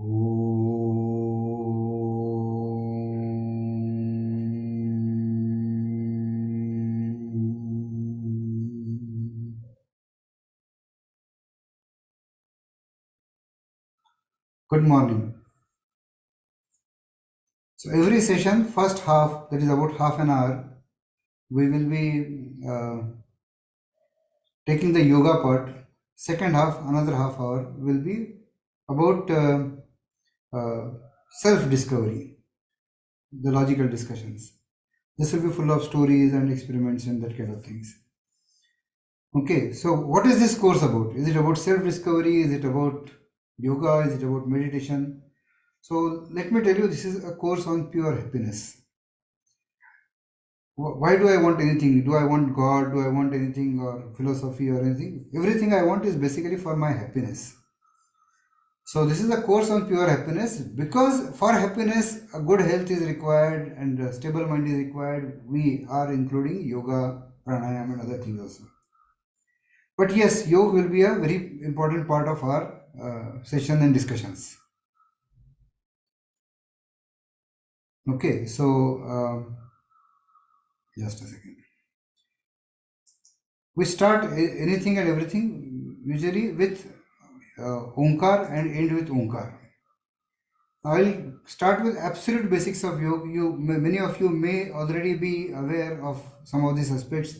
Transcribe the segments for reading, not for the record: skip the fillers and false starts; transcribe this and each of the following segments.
Good morning. So every session, first half, that is about half an hour, we will be taking the yoga part. Second half, another half hour, will be about self-discovery, the logical discussions. This will be full of stories and experiments and that kind of things. Okay, so what is this course about? Is it about self-discovery? Is it about yoga? Is it about meditation? So let me tell you, this is a course on pure happiness. Why do I want anything? Do I want God? Do I want anything or philosophy or anything? Everything I want is basically for my happiness. So this is a course on pure happiness, because for happiness a good health is required and a stable mind is required. We are including yoga, pranayama and other things also. But yes, yoga will be a very important part of our session and discussions. Okay, so just a second. We start anything and everything usually with Omkar and end with Omkar. I'll start with absolute basics of yoga. Many of you may already be aware of some of these aspects,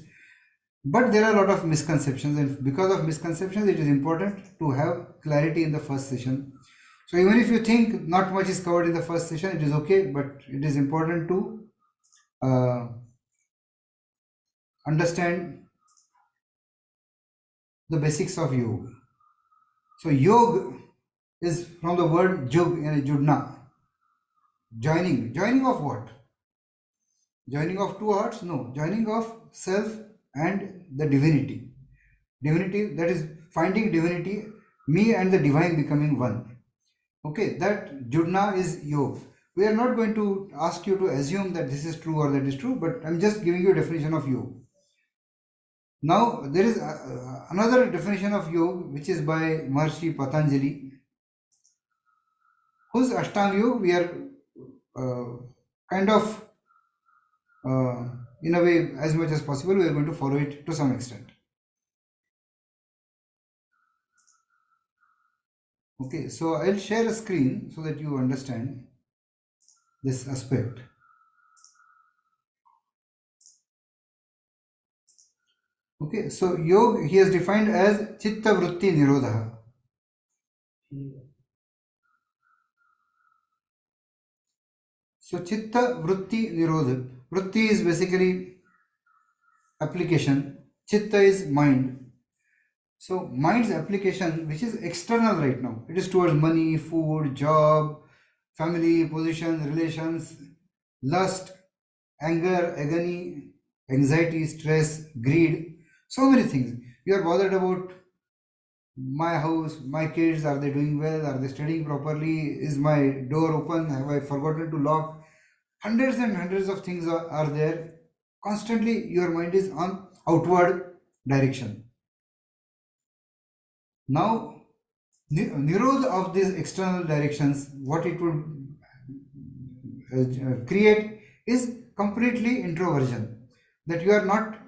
but there are a lot of misconceptions, and because of misconceptions, it is important to have clarity in the first session. So even if you think not much is covered in the first session, it is okay, but it is important to understand the basics of yoga. So yoga is from the word jug and judna. Joining of what? Joining of two hearts? No, joining of self and the divinity. Divinity, that is finding divinity, me and the divine becoming one. Okay, that judna is yoga. We are not going to ask you to assume that this is true or that is true, but I'm just giving you a definition of yoga. Now, there is another definition of yoga which is by Maharishi Patanjali, whose Ashtanga Yoga we are kind of in a way, as much as possible, we are going to follow it to some extent. Okay, so I'll share a screen so that you understand this aspect. Okay, so yoga he has defined as chitta vritti nirodha. So chitta vritti nirodha. Vritti is basically application. Chitta is mind. So mind's application, which is external right now, it is towards money, food, job, family, position, relations, lust, anger, agony, anxiety, stress, greed, so many things. You are bothered about my house, my kids, are they doing well? Are they studying properly? Is my door open? Have I forgotten to lock? Hundreds and hundreds of things are there. Constantly, your mind is on outward direction. Now, Nirodha of these external directions, what it would create is completely introversion. That you are not,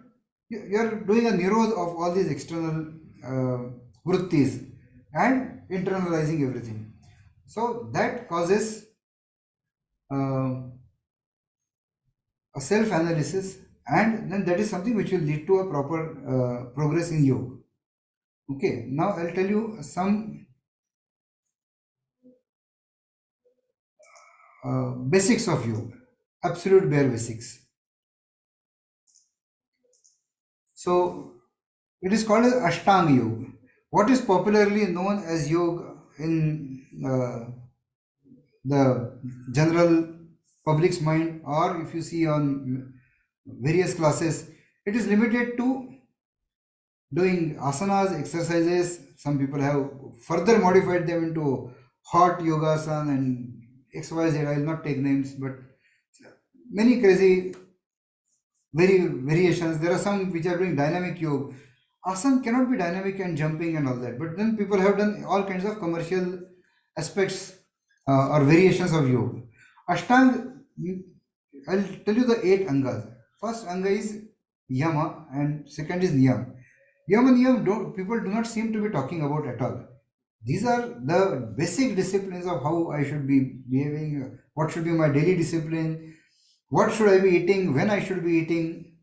you are doing a nirodha of all these external vrittis and internalizing everything. So that causes a self-analysis, and then that is something which will lead to a proper progress in yoga. Okay, now I'll tell you some basics of yoga, absolute bare basics. So it is called as Ashtanga Yoga. What is popularly known as yoga in the general public's mind, or if you see on various classes, it is limited to doing asanas, exercises. Some people have further modified them into hot yogasana and XYZ. I will not take names, but many crazy variations. There are some which are doing dynamic yoga. Asana cannot be dynamic and jumping and all that, but then people have done all kinds of commercial aspects or variations of yoga. Ashtanga, I'll tell you the 8 angas. First anga is yama and second is niyam. Yama niyam people do not seem to be talking about at all. These are the basic disciplines of how I should be behaving, what should be my daily discipline, what should I be eating, when I should be eating.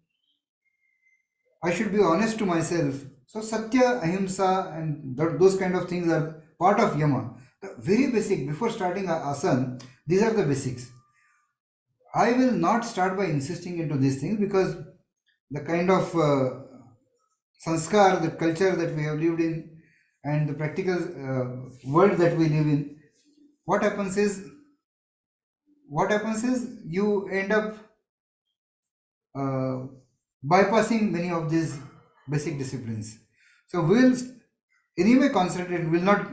I should be honest to myself. So Satya, Ahimsa, and those kind of things are part of Yama. The very basic, before starting asana, these are the basics. I will not start by insisting into these things because the kind of sanskar, the culture that we have lived in, and the practical world that we live in, what happens is you end up uh, bypassing many of these basic disciplines. So we'll anyway concentrate, will not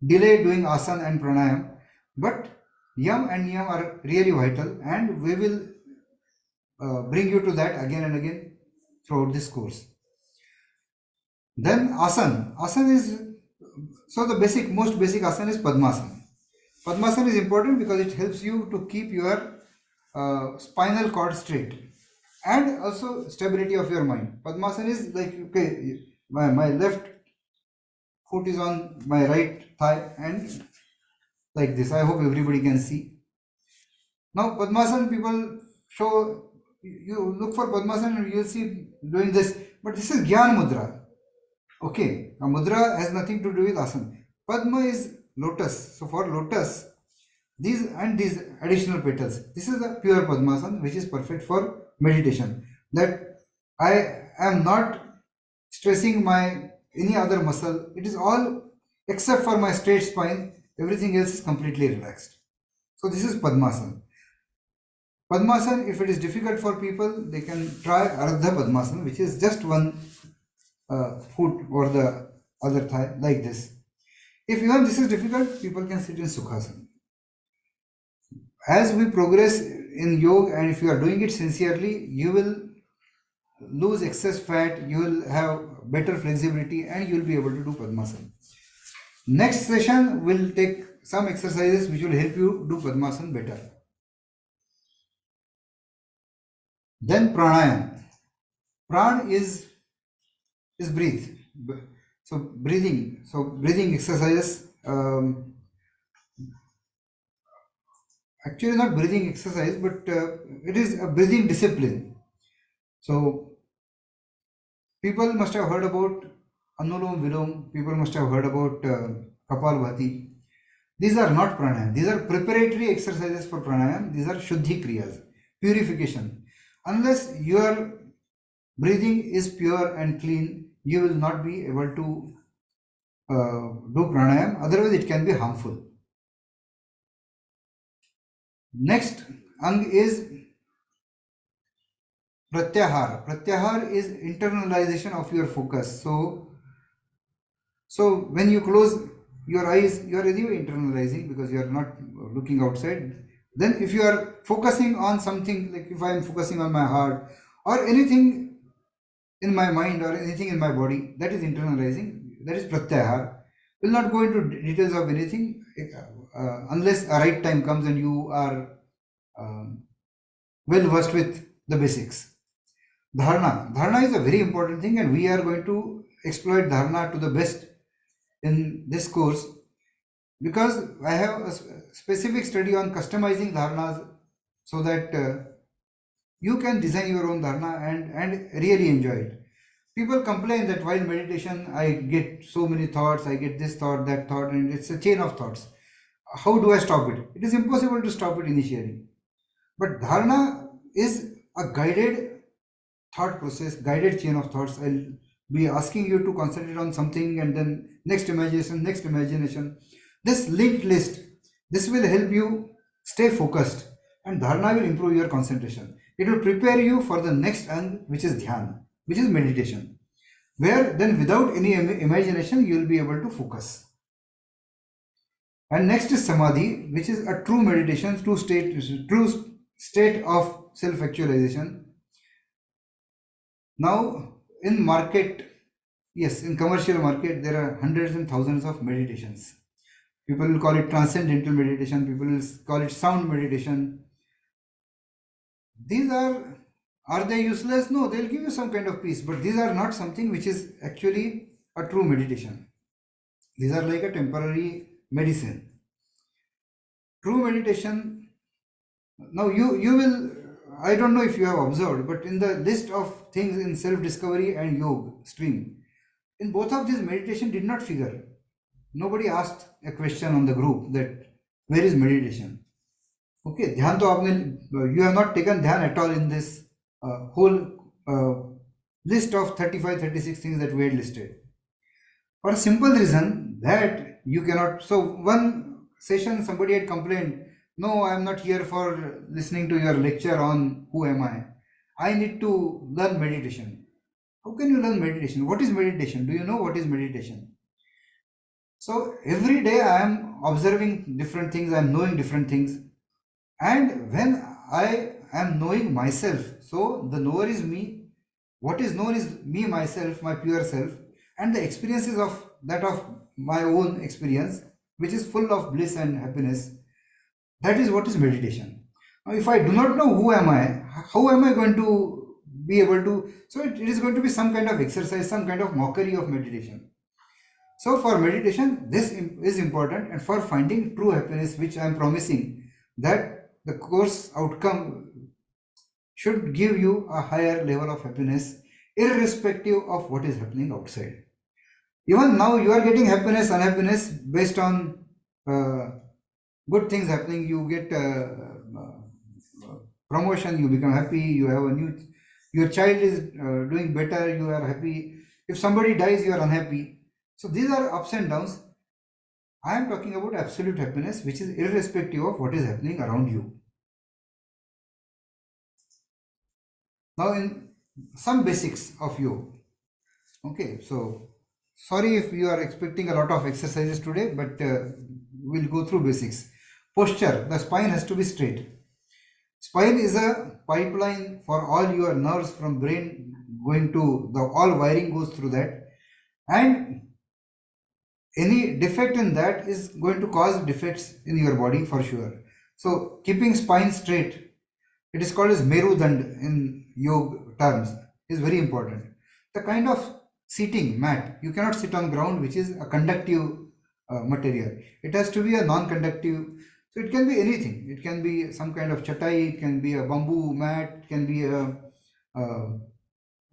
delay doing asana and pranayam, but yam and niyam are really vital, and we will bring you to that again and again throughout this course. Then asana is, so the most basic asana is padmasana. Padmasana is important because it helps you to keep your spinal cord straight and also stability of your mind. Padmasana is like, okay, my left foot is on my right thigh and like this. I hope everybody can see. Now Padmasana, people show, you look for Padmasana and you'll see doing this, but this is Gyan Mudra. Okay, a mudra has nothing to do with asana. Padma is lotus. So for lotus, these additional petals, this is the pure Padmasana, which is perfect for meditation. That I am not stressing my any other muscle. It is all except for my straight spine. Everything else is completely relaxed. So this is Padmasana. Padmasana, if it is difficult for people, they can try Ardha Padmasana, which is just one foot or the other thigh like this. If even this is difficult, people can sit in Sukhasana. As we progress in yoga, and if you are doing it sincerely, you will lose excess fat, you will have better flexibility, and you will be able to do Padmasana. Next session will take some exercises which will help you do Padmasana better. Then Pranayama. Pran is breathe. So breathing exercises. Actually not breathing exercise, but it is a breathing discipline. So people must have heard about Anulom Vilom, people must have heard about Kapalbhati. These are not pranayam. These are preparatory exercises for pranayam. These are Shuddhi Kriyas, purification. Unless your breathing is pure and clean, you will not be able to do pranayam. Otherwise, it can be harmful. Next ang is pratyahar. Pratyahar is internalization of your focus. So when you close your eyes, you are anyway internalizing because you are not looking outside. Then if you are focusing on something, like if I am focusing on my heart or anything in my mind or anything in my body, that is internalizing. That is pratyahar. We'll not go into details of anything unless a right time comes and you are well versed with the basics. Dharana. Dharana is a very important thing, and we are going to exploit dharana to the best in this course, because I have a specific study on customizing dharanas so that you can design your own dharana and really enjoy it. People complain that while meditation I get so many thoughts, I get this thought, that thought, and it's a chain of thoughts. How do I stop it? It is impossible to stop it initially. But dharana is a guided thought process, guided chain of thoughts. I'll be asking you to concentrate on something and then next imagination. This linked list, this will help you stay focused, and dharana will improve your concentration. It will prepare you for the next ang, which is dhyana, which is meditation, where then without any imagination you will be able to focus. And next is samadhi, which is a true meditation, true state of self-actualization. Now in market, yes, in commercial market, there are hundreds and thousands of meditations. People will call it transcendental meditation. People will call it sound meditation. These are they useless? No, they'll give you some kind of peace, but these are not something which is actually a true meditation. These are like a temporary medicine. True meditation. Now you will. I don't know if you have observed, but in the list of things in self-discovery and yoga stream, in both of these, meditation did not figure. Nobody asked a question on the group that where is meditation. Okay, ध्यान तो आपने, you have not taken ध्यान at all in this whole list of 35-36 things that we had listed. For a simple reason that you cannot. So one session somebody had complained, no, I am not here for listening to your lecture on who am I. I need to learn meditation. How can you learn meditation? What is meditation? Do you know what is meditation? So every day I am observing different things, I am knowing different things. And when I am knowing myself, so the knower is me, what is known is me, myself, my pure self, and the experiences of that of my own experience, which is full of bliss and happiness. That is what is meditation. Now, if I do not know who am I, how am I going to be able to? So it is going to be some kind of exercise, some kind of mockery of meditation. So for meditation, this is important, and for finding true happiness, which I am promising that the course outcome should give you a higher level of happiness, irrespective of what is happening outside. Even now you are getting happiness, unhappiness based on good things happening. You get promotion, you become happy, you have a new, your child is doing better, you are happy. If somebody dies, you are unhappy. So these are ups and downs. I am talking about absolute happiness, which is irrespective of what is happening around you. Now, in some basics of yoga. Okay, so sorry if you are expecting a lot of exercises today, but we'll go through basics. Posture, the spine has to be straight. Spine is a pipeline for all your nerves from brain going to the all wiring goes through that, and any defect in that is going to cause defects in your body for sure. So keeping spine straight, it is called as Merudand in yoga terms, is very important. The kind of seating mat, you cannot sit on ground, which is a conductive material. It has to be a non-conductive. So it can be anything. It can be some kind of chatai, it can be a bamboo mat, it can be a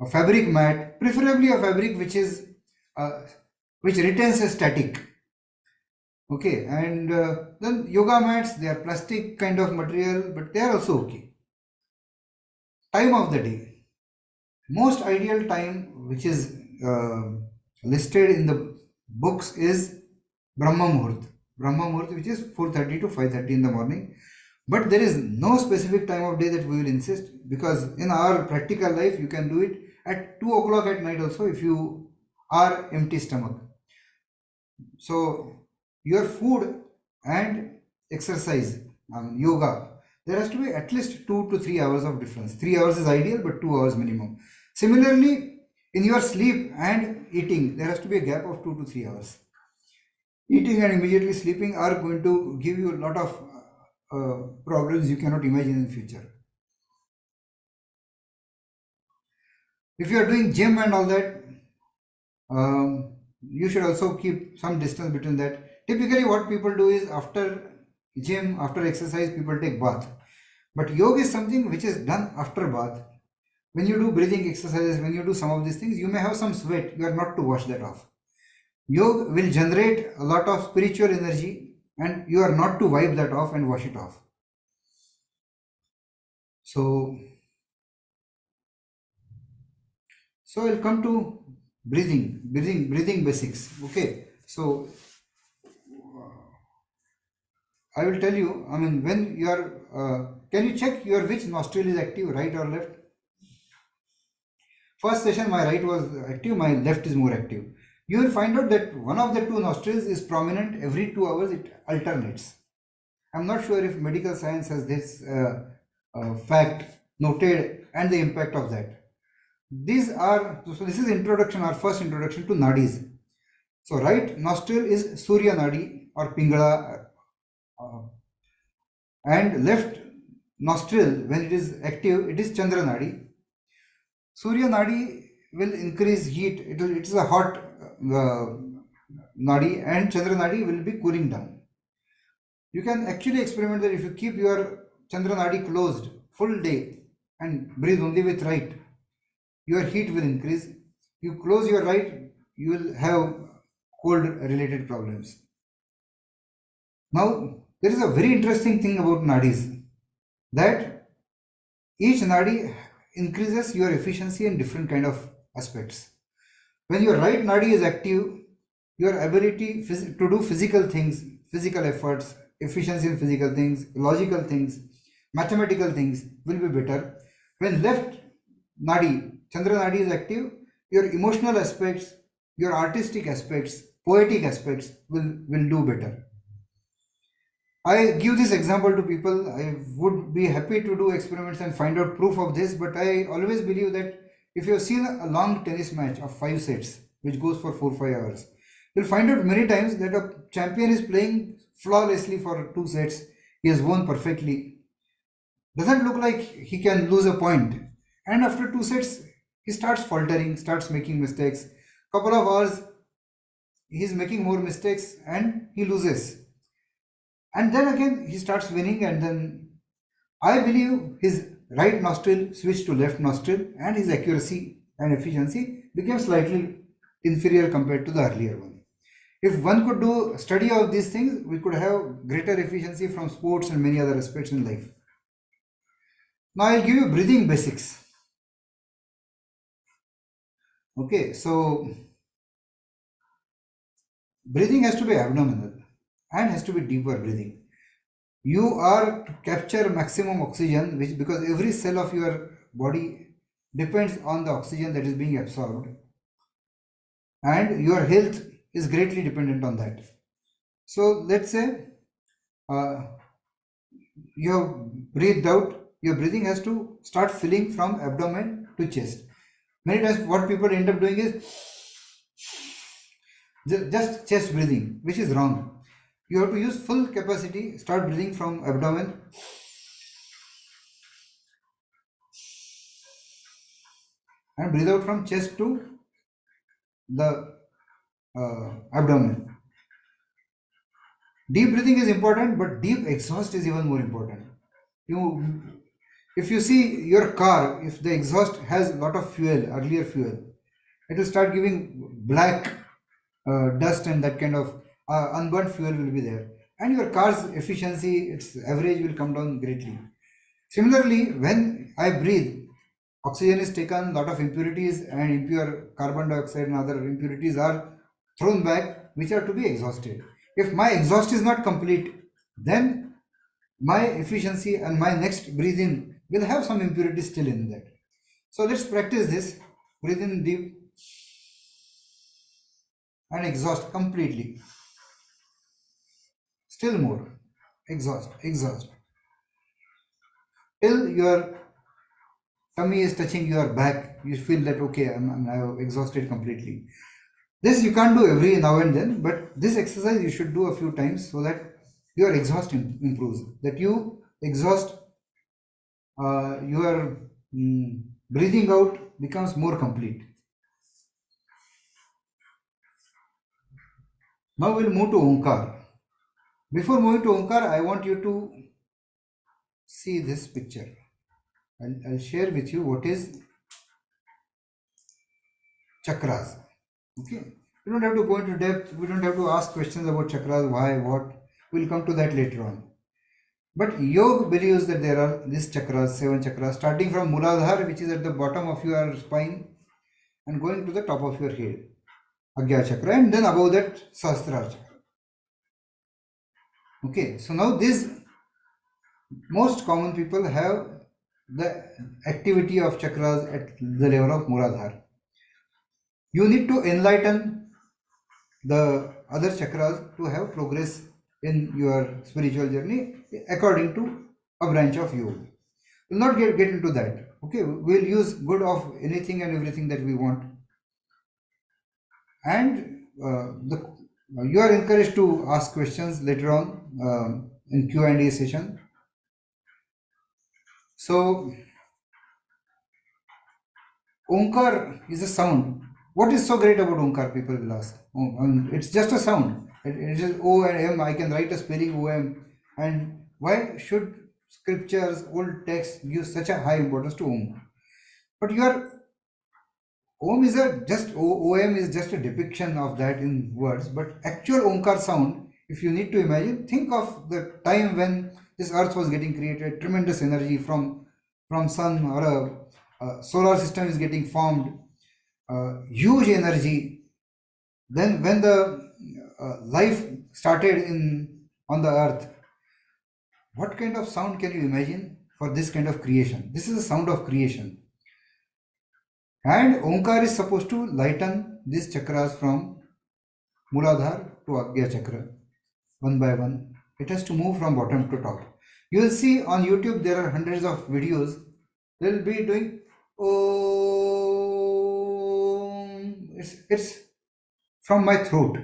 fabric mat, preferably a fabric which is which retains a static. Okay, and then yoga mats, they are plastic kind of material, but they are also okay. Time of the day, most ideal time which is listed in the books is Brahma Muhurt, which is 4:30 to 5:30 in the morning. But there is no specific time of day that we will insist, because in our practical life you can do it at 2 o'clock at night also if you are empty stomach. So your food and exercise, yoga, there has to be at least 2 to 3 hours of difference. 3 hours is ideal, but 2 hours minimum. Similarly, in your sleep and eating, there has to be a gap of 2 to 3 hours. Eating and immediately sleeping are going to give you a lot of problems you cannot imagine in the future. If you are doing gym and all that, you should also keep some distance between that. Typically what people do is after gym, after exercise, people take bath. But yoga is something which is done after bath. When you do breathing exercises, when you do some of these things, you may have some sweat. You are not to wash that off. Yoga will generate a lot of spiritual energy, and you are not to wipe that off and wash it off. So I'll come to breathing basics. Okay, so I will tell you, I mean, when you are, can you check your which nostril is active, right or left? First session my right was active, my left is more active. You will find out that one of the two nostrils is prominent. Every 2 hours it alternates. I'm not sure if medical science has this fact noted and the impact of that. These are, so this is introduction, our first introduction to nadis. So right nostril is Surya Nadi or pingala, uh, and left nostril when it is active, it is Chandra Nadi. Surya Nadi will increase heat. It is a hot Nadi, and Chandra Nadi will be cooling down. You can actually experiment that if you keep your Chandra Nadi closed full day and breathe only with right, your heat will increase. You close your right, you will have cold related problems. Now, there is a very interesting thing about nadis, that each nadi increases your efficiency in different kind of aspects. When your right nadi is active, your ability to do physical things, physical efforts, efficiency in physical things, logical things, mathematical things will be better. When left nadi, Chandra nadi is active, your emotional aspects, your artistic aspects, poetic aspects will do better. I give this example to people. I would be happy to do experiments and find out proof of this, but I always believe that if you have seen a long tennis match of 5 sets, which goes for 4 5 hours, you'll find out many times that a champion is playing flawlessly for 2 sets. He has won perfectly. Doesn't look like he can lose a point. And after 2 sets, he starts faltering, starts making mistakes. Couple of hours, he's making more mistakes and he loses. And then again he starts winning, and then I believe his right nostril switched to left nostril and his accuracy and efficiency became slightly inferior compared to the earlier one. If one could do study of these things, we could have greater efficiency from sports and many other aspects in life. Now I'll give you breathing basics. Okay, so breathing has to be abdominal and has to be deeper breathing. You are to capture maximum oxygen, which because every cell of your body depends on the oxygen that is being absorbed, and your health is greatly dependent on that. So let's say uh, you have breathed out, your breathing has to start filling from abdomen to chest. Many times what people end up doing is just chest breathing, which is wrong. You have to use full capacity, start breathing from abdomen and breathe out from chest to the abdomen. Deep breathing is important, but deep exhaust is even more important. If you see your car, if the exhaust has a lot of fuel, earlier fuel, it will start giving black dust, and that kind of unburnt fuel will be there, and your car's efficiency, its average will come down greatly. Similarly, when I breathe, oxygen is taken, lot of impurities and impure carbon dioxide and other impurities are thrown back, which are to be exhausted. If my exhaust is not complete, then my efficiency and my next breathe in will have some impurities still in that. So let's practice this. Breathe in deep and exhaust completely. Still more. Exhaust, exhaust. Till your tummy is touching your back, you feel that okay, I'm now exhausted completely. This you can't do every now and then, but this exercise you should do a few times so that your exhaust improves. That you exhaust, your breathing out becomes more complete. Now we'll move to Omkar. Before moving to Omkar, I want you to see this picture. I'll share with you what is chakras. Okay, we don't have to go into depth, we don't have to ask questions about chakras, why, what. We'll come to that later on. But yoga believes that there are these chakras, 7 chakras, starting from Muladhara, which is at the bottom of your spine, and going to the top of your head, Agya chakra, and then above that Sahasrara chakra. Okay, so now this most common people have the activity of chakras at the level of Muladhara. You need to enlighten the other chakras to have progress in your spiritual journey according to a branch of yoga. We'll not get into that. Okay, we'll use good of anything and everything that we want. And You are encouraged to ask questions later on in Q&A session. So Omkar is a sound. What is so great about Omkar? People will ask. It's just a sound. It is O and M. I can write a spelling OM. And why should scriptures, old texts give such a high importance to Om? But your Om is a just OM is just a depiction of that in words. But actual Omkar sound, if you need to imagine, think of the time when this earth was getting created, tremendous energy from sun or a solar system is getting formed, huge energy. Then when the life started in on the earth, what kind of sound can you imagine for this kind of creation? This is the sound of creation. And Omkar is supposed to lighten these chakras from Muladhar to Agya chakra one by one. It has to move from bottom to top. You will see on YouTube there are hundreds of videos. They will be doing Om. It's from my throat.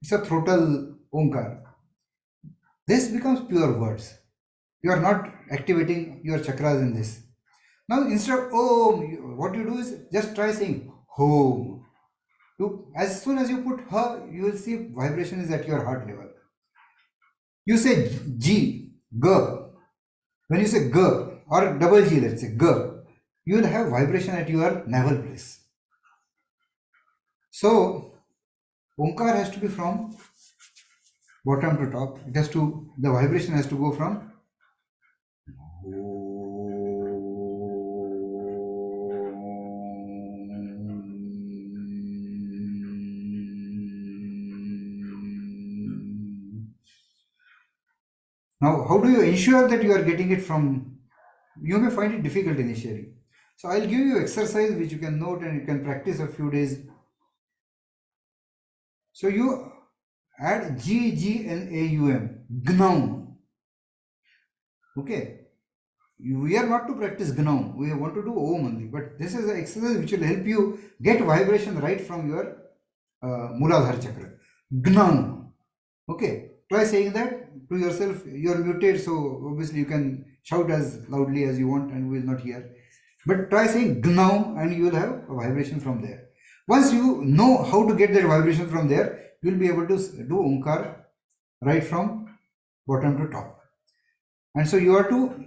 It's a throatal Omkar. This becomes pure words. You are not activating your chakras in this. Now instead of Om, what you do is just try saying Home. As soon as you put Ha, you will see vibration is at your heart level. You say G, G. When you say G or double G, let's say G, you will have vibration at your navel place. So Omkar has to be from bottom to top. The vibration has to go from Now, how do you ensure that you are getting it from? You may find it difficult initially. So I'll give you exercise which you can note and you can practice a few days. So you add G, G, N, A, U, M, GNAUM. Okay. We are not to practice GNAUM. We want to do Om only. But this is an exercise which will help you get vibration right from your Muladhara chakra. GNAUM. Okay. Try saying that to yourself. You are muted, so obviously you can shout as loudly as you want and we will not hear. But try saying GNAUM and you will have a vibration from there. Once you know how to get that vibration from there, you will be able to do Omkar right from bottom to top. And so you are to,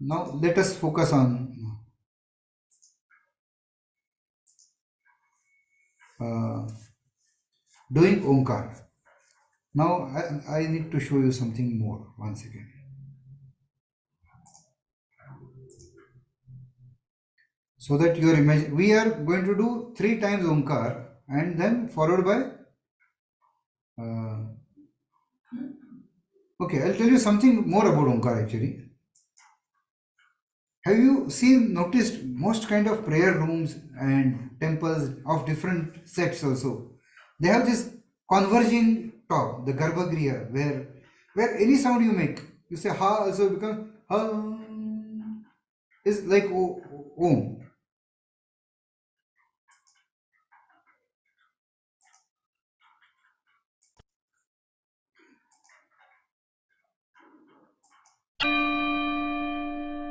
now let us focus on doing Omkar. Now I need to show you something more. One second. So that you are imagining, we are going to do 3 times Omkar and then followed by okay, I'll tell you something more about Omkar actually. Have you noticed most kind of prayer rooms and temples of different sects also? They have this converging top, the Garbhagriha, where any sound you make, you say Ha also becomes Ha, is like Om.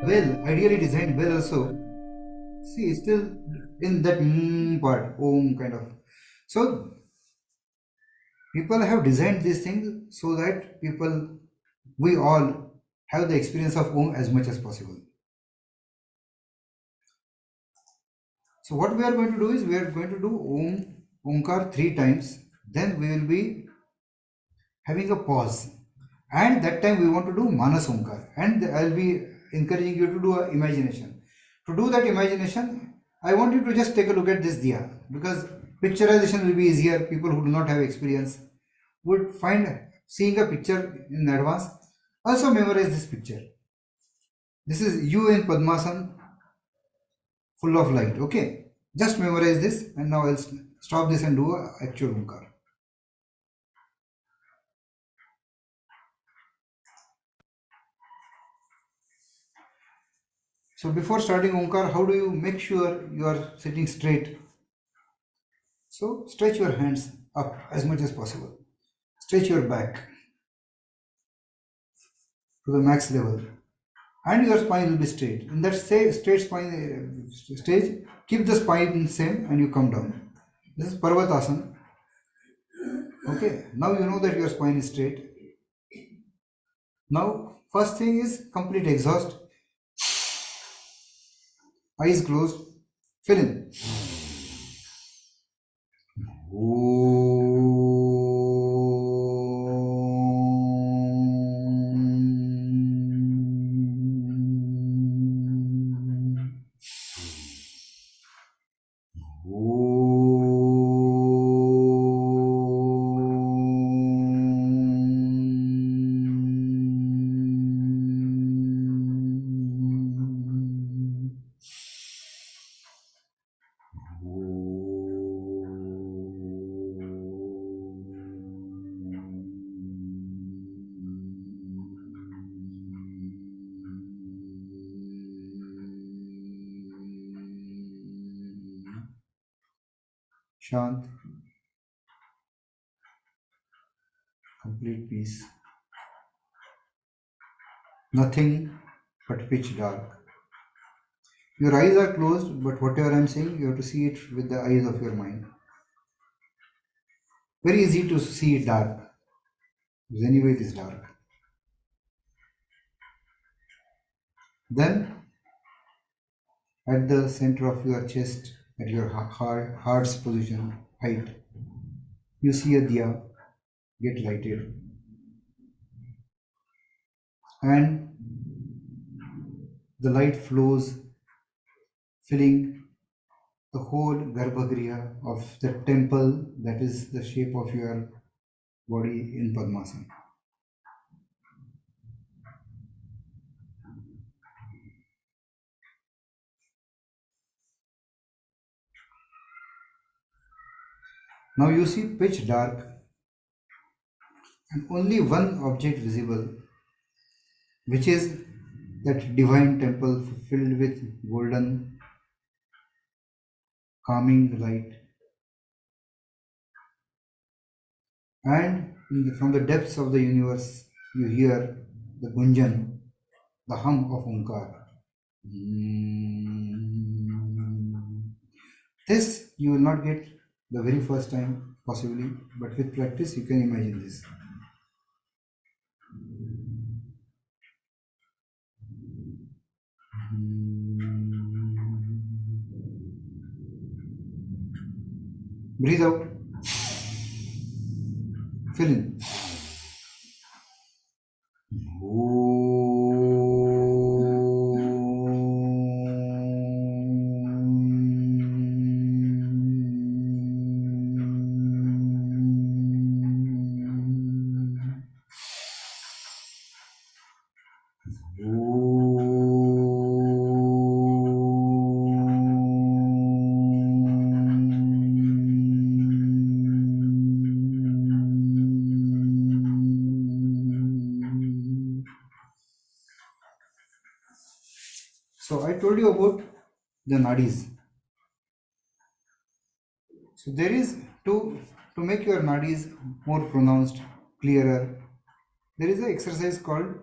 Well, ideally designed bell also. See, still in that part, Om kind of. So people have designed these things so that we all have the experience of Om as much as possible. So what we are going to do is we are going to do Omkar 3 times. Then we will be having a pause. And that time we want to do Manas Omkar. And I will be encouraging you to do a imagination. To do that imagination, I want you to just take a look at this diya. Because picturization will be easier. People who do not have experience would find seeing a picture in advance. Also memorize this picture. This is you in Padmasan, full of light. Okay. Just memorize this and now I'll stop this and do a actual Omkar. So before starting Omkar, how do you make sure you are sitting straight? So stretch your hands up as much as possible. Stretch your back to the max level, and your spine will be straight. In that straight spine stage, keep the spine same and you come down. This is Parvatasana. Okay, now you know that your spine is straight. Now, first thing is complete exhaust. Eyes closed. Fill in. Shant, complete peace. Nothing but pitch dark. Your eyes are closed, but whatever I am saying, you have to see it with the eyes of your mind. Very easy to see it dark, because anyway it is dark. Then, at the center of your chest, at your heart's position, height, you see a diya get lighted. And the light flows, filling the whole Garbhagriha of the temple that is the shape of your body in Padmasana. Now you see pitch dark and only one object visible, which is that divine temple filled with golden, calming light. And from the depths of the universe, you hear the gunjan, the hum of Omkar. This you will not get the very first time, possibly, but with practice you can imagine this. Breathe out. Fill in. So I told you about the nadis. So there is to make your nadis more pronounced, clearer. There is an exercise called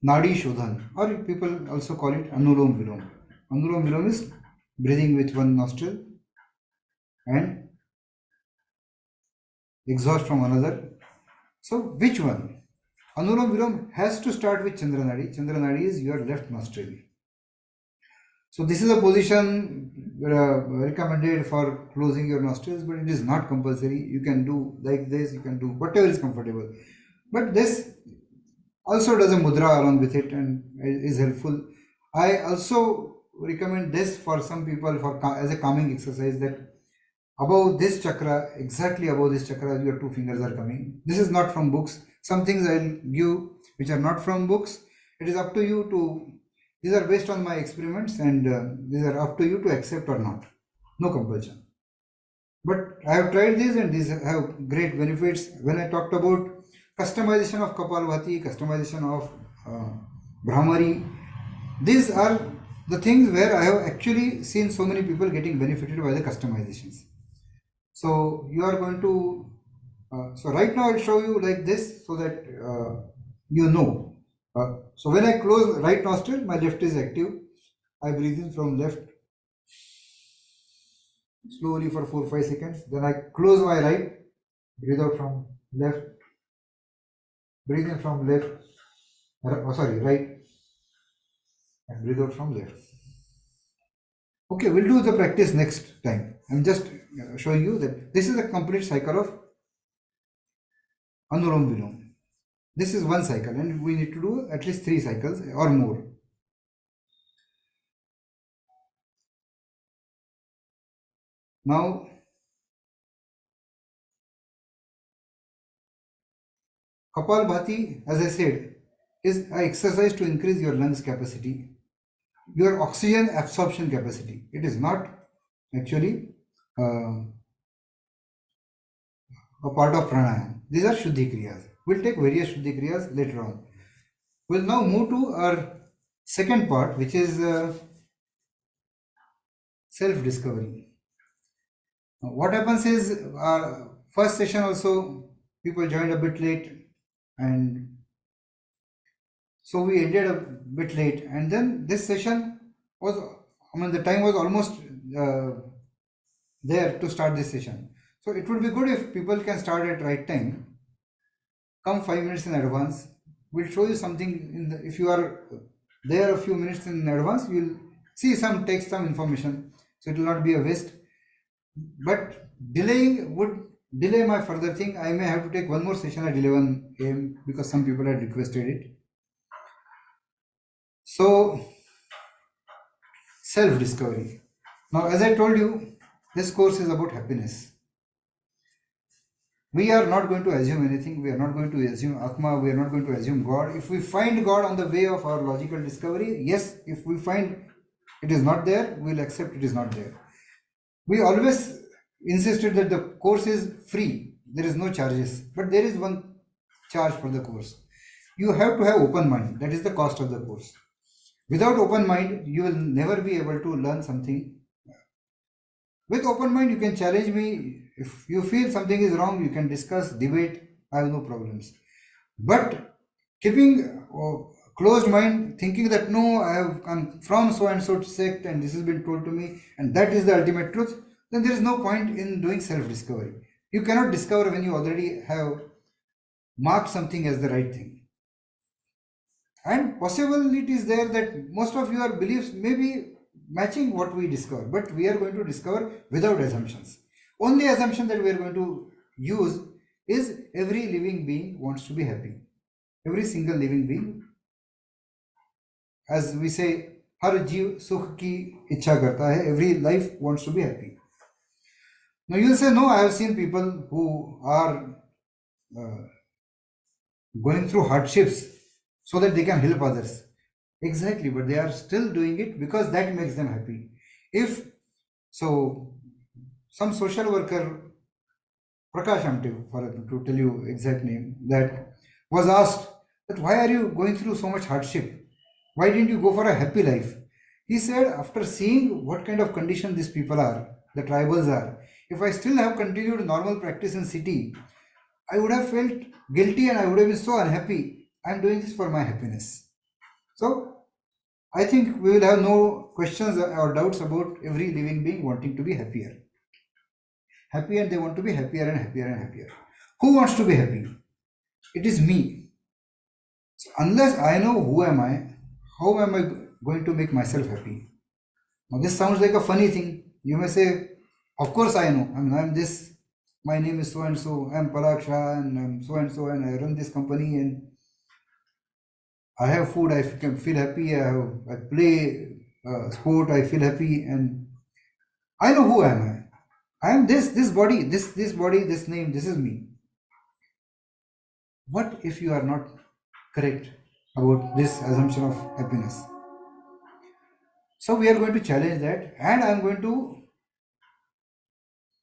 Nadi Shodhan, or people also call it Anulom Vilom. Anulom Vilom is breathing with one nostril and exhaust from another. So which one? Anulom Vilom has to start with Chandra Nadi. Chandra Nadi is your left nostril. So this is a position recommended for closing your nostrils, but it is not compulsory. You can do like this, you can do whatever is comfortable. But this also does a mudra along with it and is helpful. I also recommend this for some people as a calming exercise, that above this chakra, exactly above this chakra, your two fingers are coming. This is not from books. Some things I'll give which are not from books. It is up to you to, these are based on my experiments, and these are up to you to accept or not. No compulsion. But I have tried these and these have great benefits. When I talked about customization of Kapalbhati, customization of Brahmari, these are the things where I have actually seen so many people getting benefited by the customizations. So you are going to, so right now I'll show you like this so that you know. So when I close right nostril, my left is active. I breathe in from left slowly for 4-5 seconds. Then I close my right, breathe out from left, breathe in from left, right, and breathe out from left. Okay, we'll do the practice next time. I'm just showing you that this is a complete cycle of Anulom Vilom. This is one cycle, and we need to do at least 3 cycles or more. Now, Kapalbhati, as I said, is an exercise to increase your lungs capacity, your oxygen absorption capacity. It is not actually a part of pranayama. These are Shuddhi Kriyas. We'll take various Shuddhi Kriyas later on. We'll now move to our second part, which is self-discovery. What happens is, our first session also, people joined a bit late, and so we ended a bit late. And then this session was, the time was almost there to start this session. So it would be good if people can start at right time. Come 5 minutes in advance. We'll show you something if you are there a few minutes in advance, you'll see some text, some information. So it will not be a waste. But delaying would delay my further thing. I may have to take one more session at 11 a.m. because some people had requested it. So, self-discovery. Now, as I told you, this course is about happiness. We are not going to assume anything. We are not going to assume Atma. We are not going to assume God. If we find God on the way of our logical discovery, yes. If we find it is not there, we'll accept it is not there. We always insisted that the course is free. There is no charges. But there is one charge for the course. You have to have open mind. That is the cost of the course. Without open mind, you will never be able to learn something. With open mind, you can challenge me. If you feel something is wrong, you can discuss, debate. I have no problems. But keeping closed mind, thinking that no, I'm from so and so sect and this has been told to me and that is the ultimate truth, then there is no point in doing self-discovery. You cannot discover when you already have marked something as the right thing. And possibility is there that most of your beliefs may be matching what we discover, but we are going to discover without assumptions. Only assumption that we are going to use is every living being wants to be happy. Every single living being, as we say, har jeev sukh ki ichha karta hai. Every life wants to be happy. Now you will say, no, I have seen people who are going through hardships so that they can help others. Exactly, but they are still doing it because that makes them happy. If so, some social worker, Prakash Amte, to tell you exact name, that was asked that why are you going through so much hardship? Why didn't you go for a happy life? He said, after seeing what kind of condition these people are, the tribals are, if I still have continued normal practice in city, I would have felt guilty and I would have been so unhappy. I am doing this for my happiness. So I think we will have no questions or doubts about every living being wanting to be happier. Happy, and they want to be happier and happier and happier. Who wants to be happy? It is me. So unless I know who am I, how am I going to make myself happy? Now this sounds like a funny thing. You may say, of course I know. I'm this. My name is so and so. I'm Parag Shah and I'm so and so and I run this company and I have food, I can feel happy. I play sport, I feel happy, and I know who am I. I am this body, this body, this name. This is me. What if you are not correct about this assumption of happiness? So we are going to challenge that, and I am going to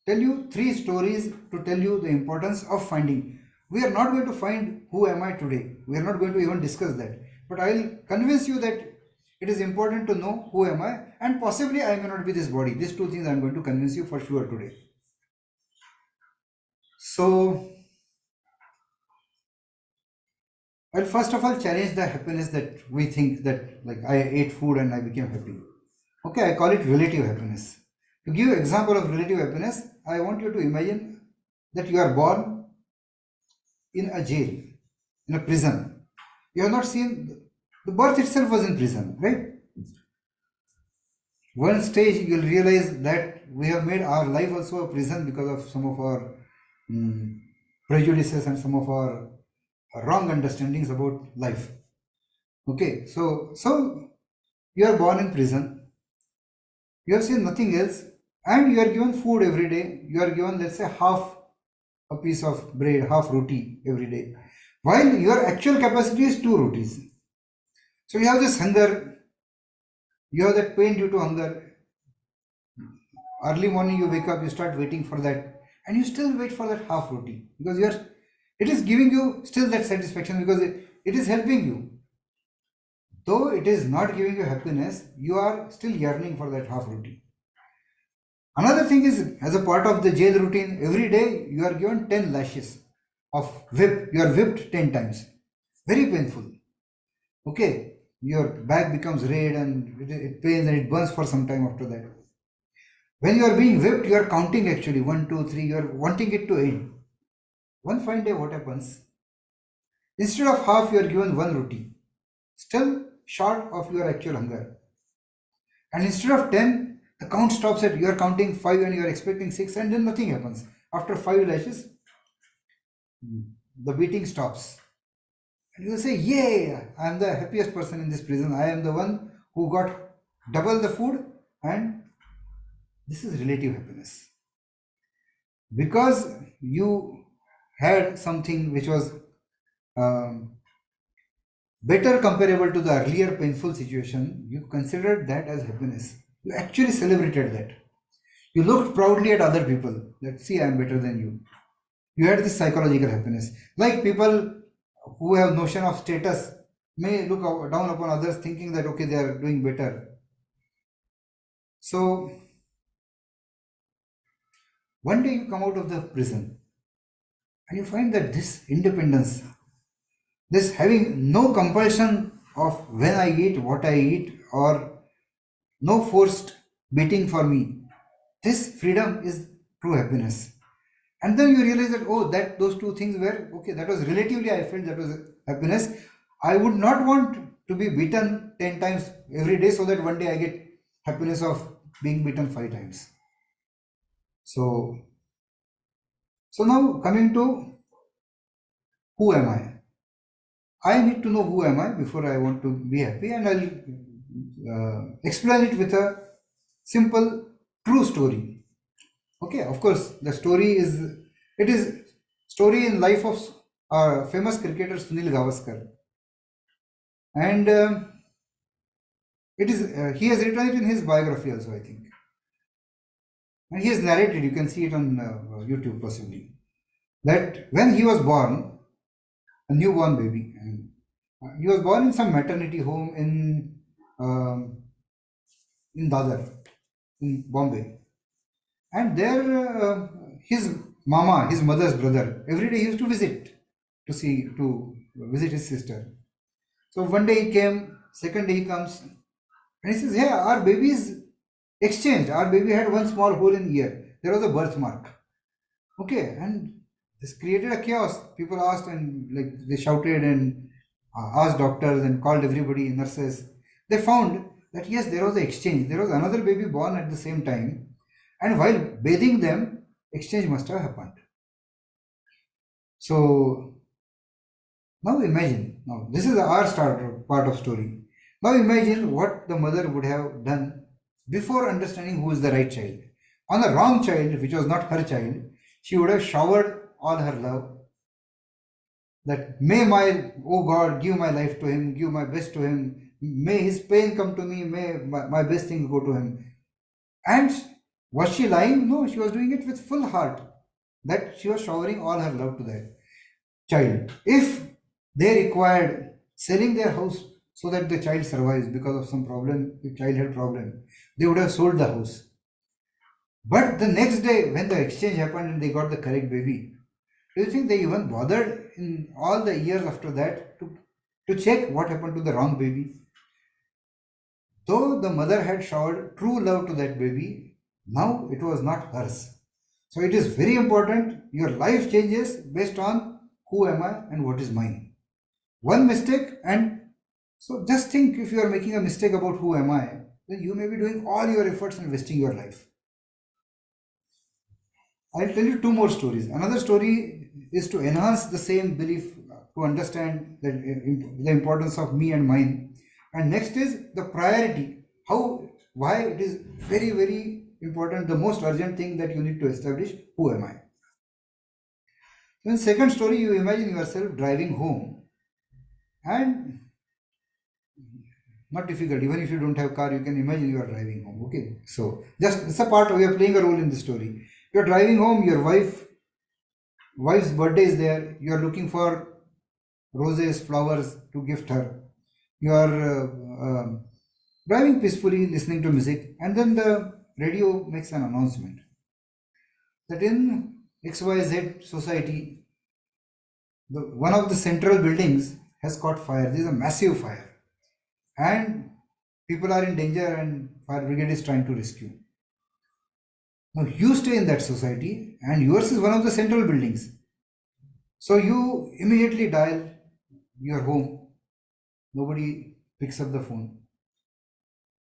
tell you 3 stories to tell you the importance of finding. We are not going to find who am I today. We are not going to even discuss that. But I will convince you that it is important to know who am I, and possibly I may not be this body. These 2 things I am going to convince you for sure today. So I'll first of all challenge the happiness that we think that, like, I ate food and I became happy. Okay, I call it relative happiness. To give example of relative happiness, I want you to imagine that you are born in a jail, in a prison. You have not seen the birth itself was in prison, right? One stage you'll realize that we have made our life also a prison because of some of our mm, prejudices and some of our wrong understandings about life. Okay, so you are born in prison, you have seen nothing else, and you are given food every day. You are given, let's say, half a piece of bread, half roti every day, while your actual capacity is two rotis. So you have this hunger, you have that pain due to hunger. Early morning you wake up, you start waiting for that, and you still wait for that half roti because it is giving you still that satisfaction because it is helping you. Though it is not giving you happiness, you are still yearning for that half roti. Another thing is, as a part of the jail routine, every day you are given 10 lashes of whip. You are whipped 10 times. Very painful. Okay, your back becomes red and it pains and it burns for some time after that. When you are being whipped, you are counting actually 1, 2, 3. You are wanting it to end. One fine day, what happens? Instead of half, you are given one roti, still short of your actual hunger. And instead of 10, the count stops at you are counting 5 and you are expecting 6, and then nothing happens. After 5 lashes, the beating stops. And you will say, yay, I am the happiest person in this prison. I am the one who got double the food, and this is relative happiness. Because you had something which was um, better comparable to the earlier painful situation, you considered that as happiness. You actually celebrated that. You looked proudly at other people that, see, I am better than you. You had this psychological happiness. Like people who have notion of status may look down upon others thinking that, okay, they are doing better. So one day you come out of the prison and you find that this independence, this having no compulsion of when I eat, what I eat, or no forced beating for me, this freedom is true happiness. And then you realize that, oh, that those two things were okay, that was relatively, I felt that was happiness. I would not want to be beaten 10 times every day so that one day I get happiness of being beaten 5 times. So now coming to who am I? I need to know who am I before I want to be happy, and I'll explain it with a simple true story. Okay, of course, the story is, it is story in life of famous cricketer Sunil Gavaskar, and it is he has written it in his biography also, I think, and he has narrated. You can see it on YouTube possibly. That when he was born, a newborn baby, and he was born in some maternity home um, in Dadar, in Bombay, and there his mama, his mother's brother, every day he used to visit his sister. So one day he came, second day he comes, and he says, "Hey, our baby is exchanged. Our baby had one small hole in ear. There was a birthmark." Okay, and this created a chaos. People asked and like they shouted and asked doctors and called everybody, nurses. They found that yes, there was an exchange. There was another baby born at the same time, and while bathing them, exchange must have happened. So now imagine. Now this is our start part of story. Now imagine what the mother would have done before understanding who is the right child. On the wrong child, which was not her child, she would have showered all her love. That may my, oh God, give my life to him, give my best to him, may his pain come to me, may my best things go to him. And was she lying? No, she was doing it with full heart. That she was showering all her love to that child. If they required selling their house so that the child survives because of some problem, the child had problem, they would have sold the house. But the next day, when the exchange happened and they got the correct baby, Do you think they even bothered in all the years after that to check what happened to the wrong baby? Though the mother had showered true love to that baby, now it was not hers. So it is very important. Your life changes based on who am I and what is mine. One mistake, and so just think, if you are making a mistake about who am I, then you may be doing all your efforts and wasting your life. I'll tell you two more stories. Another story is to enhance the same belief, to understand the importance of me and mine. And next is the priority. Why it is very, very important, the most urgent thing that you need to establish, who am I? Then second story, you imagine yourself driving home, and not difficult, even if you don't have car, you can imagine you are driving home. Okay, so just it's a part of, we are playing a role in the story. You're driving home, your wife's birthday is there, you are looking for roses, flowers to gift her. You are driving peacefully, listening to music, and then the radio makes an announcement that in XYZ society, one of the central buildings has caught fire. There is a massive fire, and people are in danger, and fire brigade is trying to rescue. Now you stay in that society, and yours is one of the central buildings. So you immediately dial your home. Nobody picks up the phone.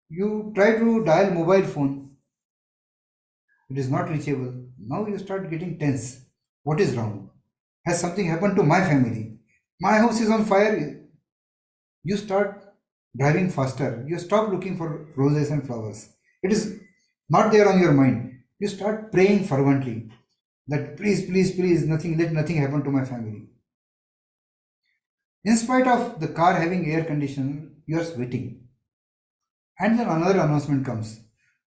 You try to dial mobile phone. It is not reachable. Now you start getting tense. What is wrong? Has something happened to my family? My house is on fire. You start driving faster. You stop looking for roses and flowers. It is not there on your mind. You start praying fervently that please, please, please, let nothing happen to my family. In spite of the car having air conditioner, you are sweating. And then another announcement comes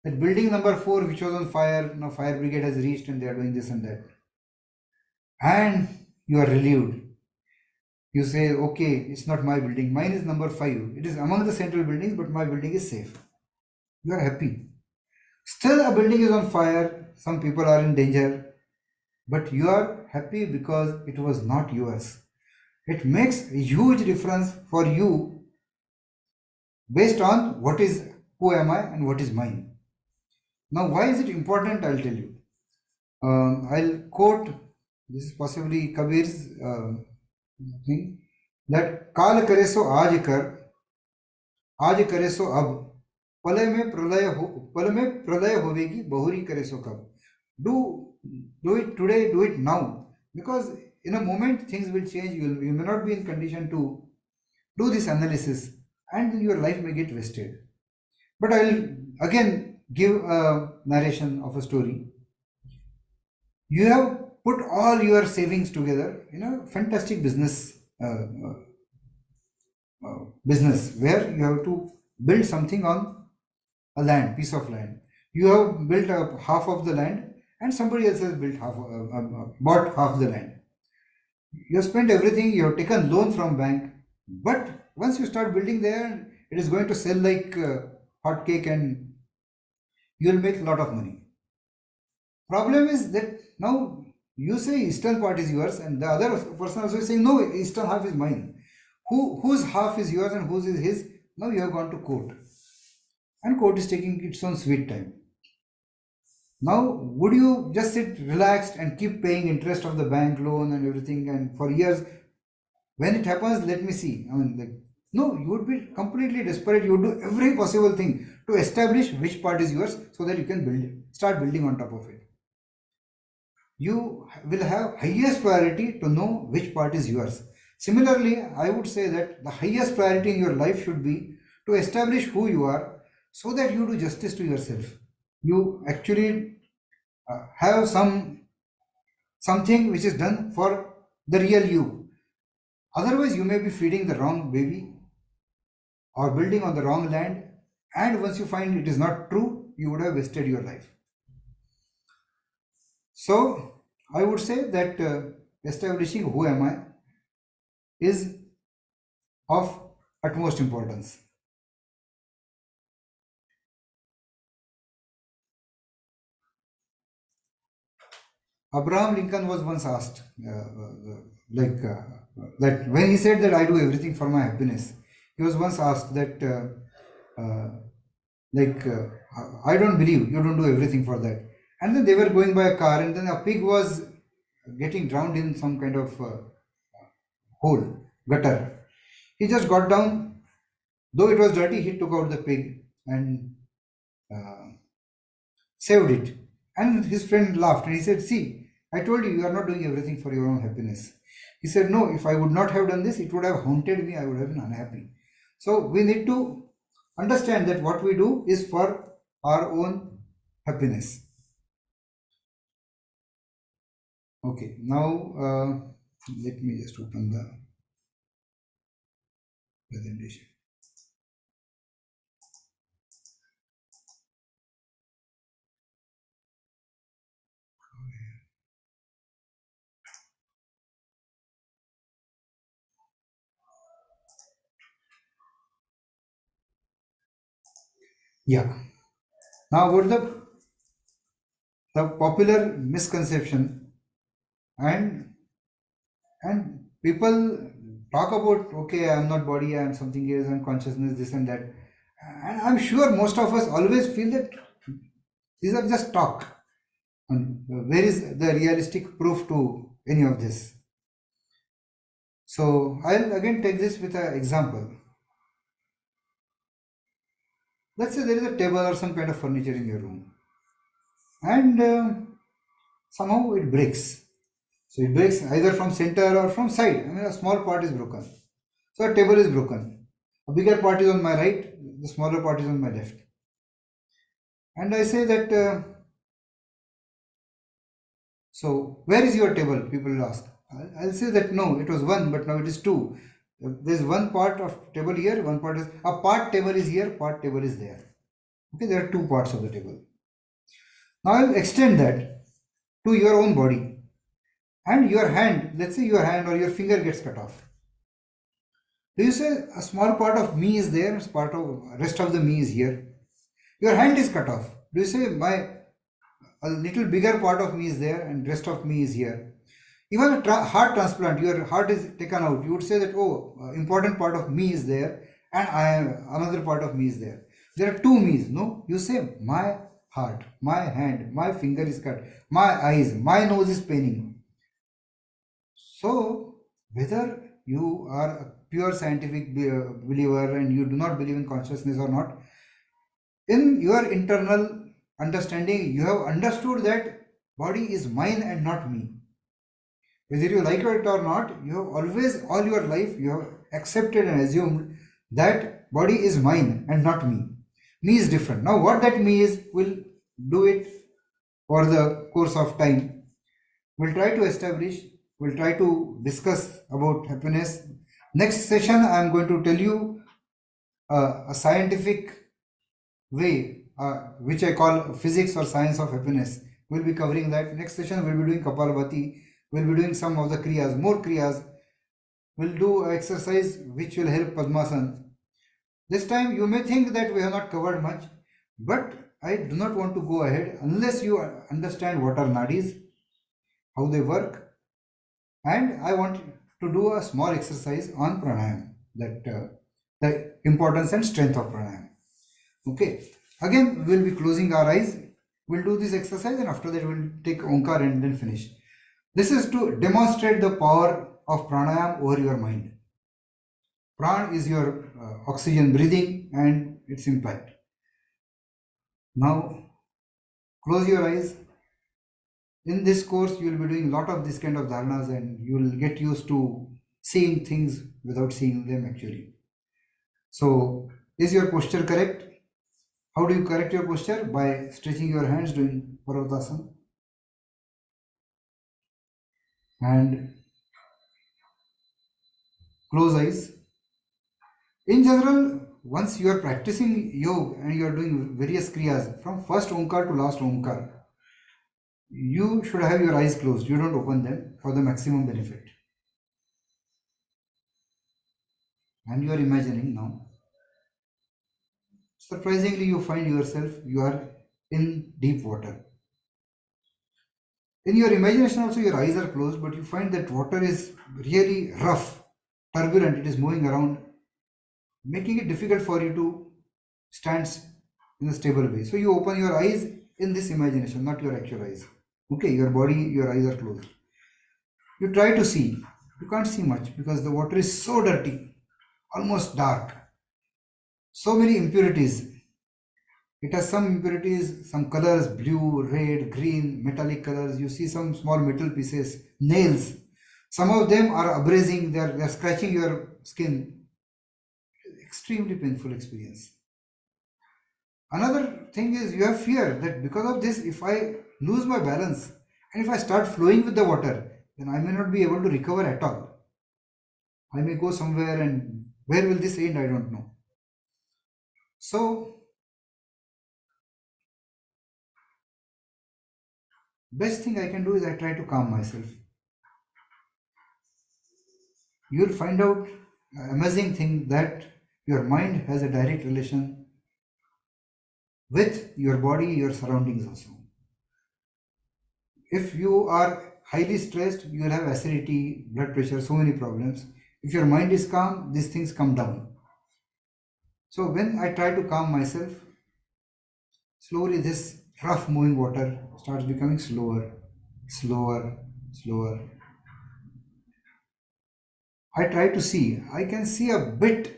that building number 4, which was on fire, now fire brigade has reached and they are doing this and that. And you are relieved. You say, okay, it's not my building. Mine is number 5. It is among the central buildings, but my building is safe. You are happy. Still, a building is on fire. Some people are in danger. But you are happy because it was not yours. It makes a huge difference for you based on who am I and what is mine. Now, why is it important? I'll tell you. I'll quote, this is possibly Kabir's thing, that काल करे सो आज करे सो अब पल में प्रलय होवेगी बहुरी करे सो कब. Do it today, do it now, because in a moment things will change. You may not be in condition to do this analysis, and your life may get wasted. But I'll again give a narration of a story. You have put all your savings together in a fantastic business where you have to build something on a piece of land. You have built up half of the land, and somebody else has bought half the land. You have spent everything. You have taken loan from bank, but once you start building there, it is going to sell like hot cake, and you will make a lot of money. Problem is that now you say eastern part is yours, and the other person also is saying no, eastern half is mine. Whose half is yours and whose is his? Now you have gone to court, and court is taking its own sweet time. Now, would you just sit relaxed and keep paying interest of the bank loan and everything, and for years? When it happens, let me see. No, you would be completely desperate. You would do every possible thing to establish which part is yours, so that you can start building on top of it. You will have highest priority to know which part is yours. Similarly, I would say that the highest priority in your life should be to establish who you are, so that you do justice to yourself. You actually have something which is done for the real you. Otherwise, you may be feeding the wrong baby or building on the wrong land, and once you find it is not true, you would have wasted your life. So I would say that establishing who am I is of utmost importance. Abraham Lincoln was once asked, like that when he said that I do everything for my happiness, he was once asked that, like, I don't believe you don't do everything for that. And then they were going by a car, and then a pig was getting drowned in some kind of hole, gutter. He just got down, though it was dirty, he took out the pig and uh, saved it. And his friend laughed and he said, see, I told you, you are not doing everything for your own happiness. He said, no, if I would not have done this, it would have haunted me, I would have been unhappy. So we need to understand that what we do is for our own happiness. Okay, now let me just open the presentation. Yeah. Now about the popular misconception, and people talk about, okay, I'm not body, I'm something else, I'm consciousness, this and that, and I'm sure most of us always feel that these are just talk. And where is the realistic proof to any of this? So I'll again take this with an example. Let's say there is a table or some kind of furniture in your room, and somehow it breaks. So it breaks either from center or from side. I mean, a small part is broken. So a table is broken. A bigger part is on my right, the smaller part is on my left. And I say that, so where is your table? People will ask. I'll say that no, it was one, but now it is two. There's one part of table here, one part is, a part table is here, part table is there. Okay, there are two parts of the table. Now I'll extend that to your own body. And your hand, let's say your hand or your finger gets cut off. Do you say a small part of me is there, part of rest of the me is here? Your hand is cut off. Do you say my a little bigger part of me is there and rest of me is here? Even a heart transplant, your heart is taken out. You would say that, oh, important part of me is there and another part of me is there. There are two me's. No, you say my heart, my hand, my finger is cut, my eyes, my nose is paining. So whether you are a pure scientific believer and you do not believe in consciousness or not, in your internal understanding, you have understood that body is mine and not me. Whether you like it or not, you have always, all your life, you have accepted and assumed that body is mine and not me. Me is different. Now, what that me is, we'll do it for the course of time. We'll try to establish, we'll try to discuss about happiness. Next session, I'm going to tell you a scientific way, which I call physics or science of happiness. We'll be covering that. Next session, we'll be doing Kapalabhati. We'll be doing some of the kriyas, more kriyas. We'll do an exercise which will help Padmasana. This time, you may think that we have not covered much, but I do not want to go ahead unless you understand what are nadis, how they work, and I want to do a small exercise on pranayama, that the importance and strength of pranayama. Okay, again we'll be closing our eyes, we'll do this exercise, and after that we'll take Omkar and then finish. This is to demonstrate the power of pranayama over your mind. Pran is your oxygen breathing and its impact. Now close your eyes. In this course, you will be doing a lot of this kind of dharnas and you will get used to seeing things without seeing them actually. So, is your posture correct? How do you correct your posture? By stretching your hands, doing Parvatasana. And close eyes. In general, once you are practicing yoga and you are doing various kriyas from first Omkar to last Omkar, you should have your eyes closed. You don't open them for the maximum benefit. And you are imagining now. Surprisingly, you find yourself, you are in deep water. In your imagination also your eyes are closed, but you find that water is really rough, turbulent, it is moving around, making it difficult for you to stand in a stable way. So you open your eyes in this imagination, not your actual eyes. Okay, your body, your eyes are closed. You try to see. You can't see much because the water is so dirty, almost dark. So many impurities. It has some impurities, some colors, blue, red, green, metallic colors. You see some small metal pieces, nails. Some of them are abrasing, they're scratching your skin. Extremely painful experience. Another thing is you have fear that because of this, if I lose my balance and if I start flowing with the water, then I may not be able to recover at all. I may go somewhere, and where will this end? I don't know. So, best thing I can do is I try to calm myself. You'll find out an amazing thing that your mind has a direct relation with your body, your surroundings also. If you are highly stressed, you will have acidity, blood pressure, so many problems. If your mind is calm, these things come down. So when I try to calm myself, slowly this rough moving water starts becoming slower, slower, slower. I try to see. I can see a bit,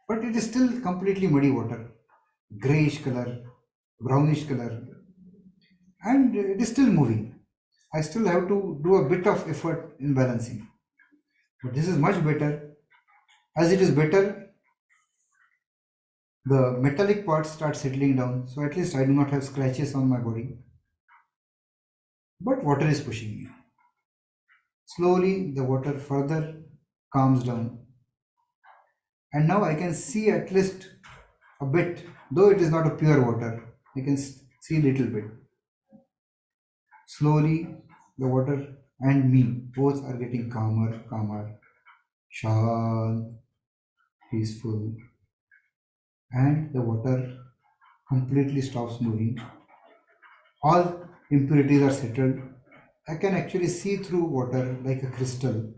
but it is still completely muddy water, grayish color, brownish color, and it is still moving. I still have to do a bit of effort in balancing. But this is much better. As it is better, the metallic parts start settling down. So at least I do not have scratches on my body. But water is pushing me. Slowly, the water further calms down. And now I can see at least a bit, though it is not a pure water. I can see a little bit. Slowly, the water and me both are getting calmer, calmer, shant, peaceful, and the water completely stops moving. All impurities are settled. I can actually see through water like a crystal,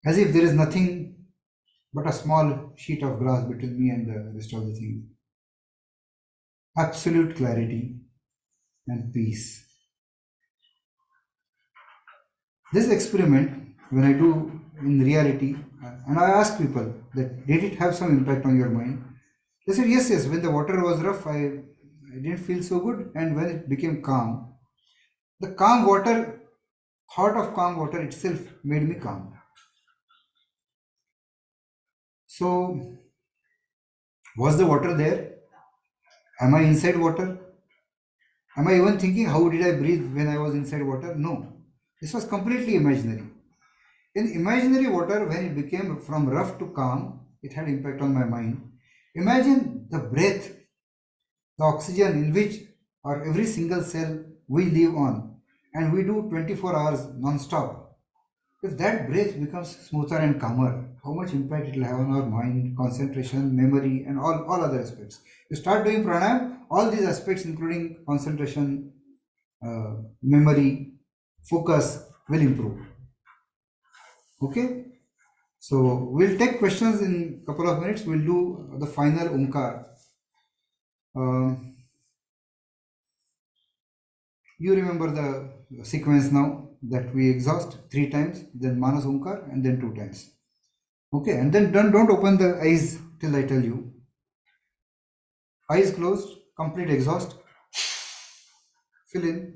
as if there is nothing but a small sheet of glass between me and the rest of the thing. Absolute clarity and peace. This experiment, when I do in reality, and I ask people that did it have some impact on your mind? They said yes, yes. When the water was rough, I didn't feel so good, and when it became calm, the calm water, thought of calm water itself made me calm. So, was the water there? Am I inside water? Am I even thinking how did I breathe when I was inside water? No. This was completely imaginary. In imaginary water, when it became from rough to calm, it had impact on my mind. Imagine the breath, the oxygen in which or every single cell we live on, and we do 24 hours non-stop. If that breath becomes smoother and calmer, how much impact it will have on our mind, concentration, memory, and all other aspects. You start doing pranayama, all these aspects, including concentration, memory, focus, will improve. Okay? So we'll take questions in a couple of minutes. We'll do the final Omkar. You remember the sequence now that we exhaust 3 times, then Manas Omkar, and then 2 times. Okay, and then don't open the eyes till I tell you. Eyes closed, complete exhaust. Fill in.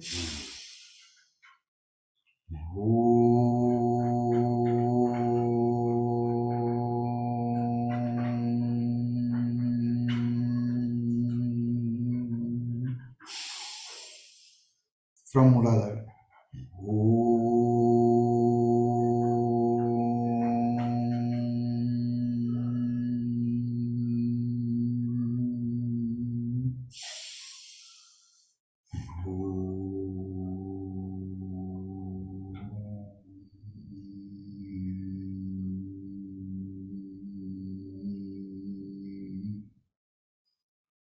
From Muladhara.